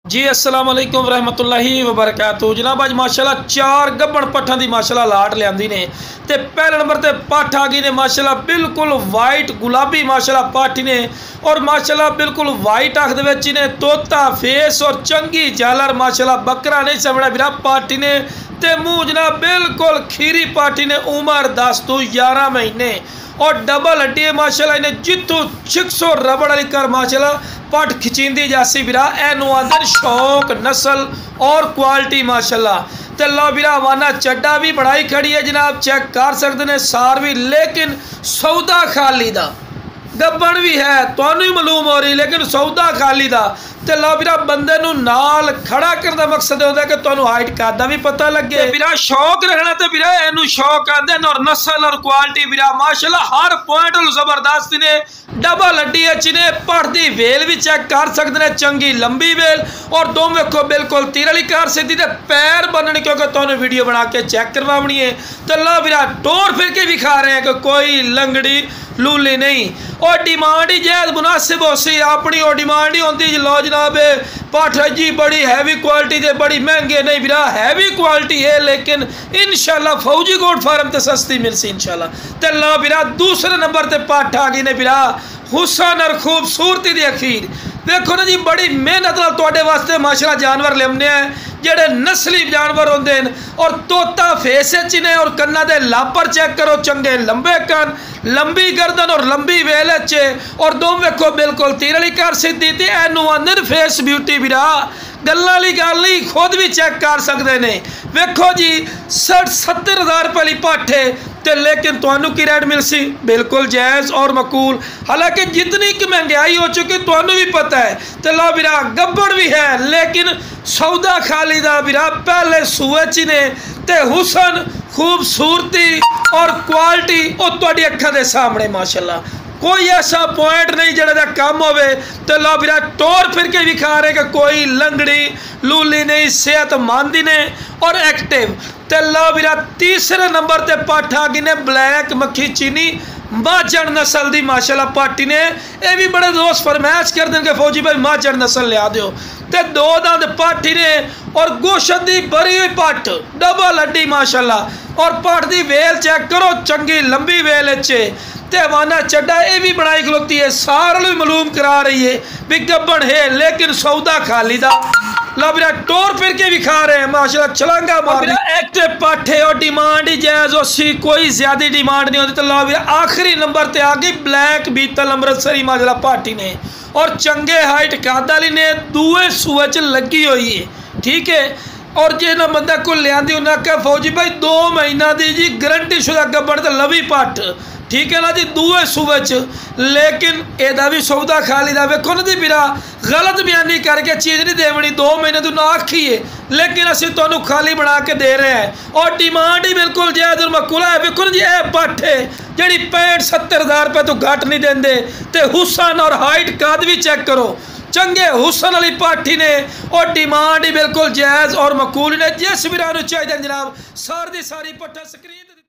जी अस्सलाम वालेकुम रहमतुल्लाहि वबरकातुहू। जनाब अज माशाल्लाह चार गब्बड़ पट्ठा की माशाल्लाह लाट लियांदी ने ते पहले नंबर ते पट्ठ आ गई ने माशाल्लाह बिल्कुल वाइट गुलाबी माशाल्लाह पट्ठ ने और माशाल्लाह बिल्कुल वाइट अख दे विच ने तोता फेस और चंगी झालर माशाल्लाह बकरा नहीं समझना बिरा पट्ठ ने ते मूँह जनाब बिल्कुल खीरी पट्ठ ने उम्र 10 तो 11 महीने और डबल हड्डी है माशाल्लाह इन्हें जितों 600 रबड़ वाली कर माशाल्लाह पट खिचींदी जासी बिरा एनू आंदे शौक नस्ल और क्वालिटी माशाल्लाह ते लो बिरा वाना चड्डा भी बनाई खड़ी है जनाब चेक कर सकते हैं सार भी लेकिन सौदा खाली दा गब्बन भी है तुहानू ही मालूम हो रही लेकिन सौदा खाली दा ते लो बिरा बंदे नू नाल खड़ा करने का मकसद होता है कि तुहानू हाइट का भी पता लगे बिरा शौक रखना तो बिरा एनू शौक आंदे और नस्ल और क्वालिटी बिरा माशाल्लाह हर पॉइंट जबरदस्त ने डबल हड्डी ने पढ़ती वेल भी चेक कर सकते हैं चंगी लंबी वेल और दो वेखो बिल्कुल तीर वाली कार सीधी पैर बनने क्योंकि तुहानू वीडियो बना के चेक करवानी है तो लो बिरा टोर फिर के विखा रहे हैं कि कोई लंगड़ी लूली नहीं और डिमांड ही जैद मुनासिब हो सी अपनी और डिमांड ही होती जी लो जनाब पठ जी बड़ी हैवी क्वालिटी दे बड़ी महंगे नहीं बिरा हैवी क्वालिटी है लेकिन इंशाल्लाह फौजी गोट फार्म ते सस्ती मिल सी इंशाल्लाह ते लो बिरा दूसरे नंबर ते पठ आ गई ने बिरा हुसन और खूबसूरती दी अखीर देखो ना जी बड़ी मेहनत नाल तुहाडे वास्ते माशाल्लाह जानवर लियाने हैं जेडे नस्ली जानवर होंदे हैं और तोता फेस ने और कन्ना दे लापर चेक करो चंगे लंबे कन लंबी गर्दन और लंबी वेल और दो वेखो बिल्कुल तीर वाली कर सीधी ते एनू आंदे फेस ब्यूटी बिरा गल्लां वाली गल नहीं खुद भी चेक कर सकते हैं वेखो जी 60-70 हज़ार रुपये वाली पट्ठ है तो लेकिन तुहानू की रेट मिल सी बिल्कुल जायज़ और मकूल हालांकि जितनी की महंगाई हो चुकी तुहानू भी पता है तो लो बिरा गब्बड़ भी है लेकिन सौदा खाली दा बिरा पहले सूए च ने ते हुसन खूबसूरती और क्वालिटी और तुहाडी अखां दे सामने माशाल्लाह कोई ऐसा पॉइंट नहीं जड़ा कम होवे तो लो बिरा टोर फिर के विखा रहे कि कोई लंगड़ी लूली नहीं सेहतमंद ने और एक्टिव तो लो बिरा तीसरे नंबर ते पट्ठ आ गई ने ब्लैक मक्खी चीनी माचड़ नस्ल की माशाल्लाह पट्टी ने यह भी बड़े दोस्त फरमाइश कर देंगे फौजी भाई माचड़ नस्ल लिया दो ते दो दंद पट्टी ने और गोशत की भरी हुई पट्ठ डबल हड्डी माशाल्लाह और पट्ठ की वेल चेक करो चंगी लंबी वेल ते वाना चड्डा ये भी बनाई खलोती है सारे भी मालूम करा रही है भी गब्बन है लेकिन सौदा खाली दा लो बिरा टोर फिर के भी खा रहे हैं माशाल्लाह छलांगा मार एक्टिव पट्ठ है और डिमांड ही जायज़ होसी कोई ज्यादा डिमांड नहीं होती तो लो बिरा आखिरी नंबर ते आ गई ब्लैक बीतल अमृतसरी माशाल्लाह पार्टी ने और चंगे हाइट कादाली ने दूए सूए च लगी हुई है ठीक है और जे ना बंदा को लिया उन्हें कहा फौजी भाई 2 महीना की जी गारंटी शुदा गब्बड़ तो लवी पट्ठ ठीक है ना जी दूए सूबे च लेकिन एदा भी सौदा खाली दा वेखो ना जी बिरा गलत बयानी करके चीज़ नहीं देवनी 2 महीने तू ना आखिए लेकिन असीं तुहानू खाली बना के दे रहे हैं और डिमांड ही बिल्कुल जायज़ मकूला है वेखो ना जी यह पट्ठ है जी 65-70 हज़ार रुपये तो घट नहीं देंदे ते हुसन और हाइट कद भी चेक करो चंगे हुसन वाली पाठी ने और डिमांड ही बिल्कुल जायज़ और मकूल ने जिस वीरां नूं चाहिए जनाब सारी दी सारी पट्ठा स्क्रीन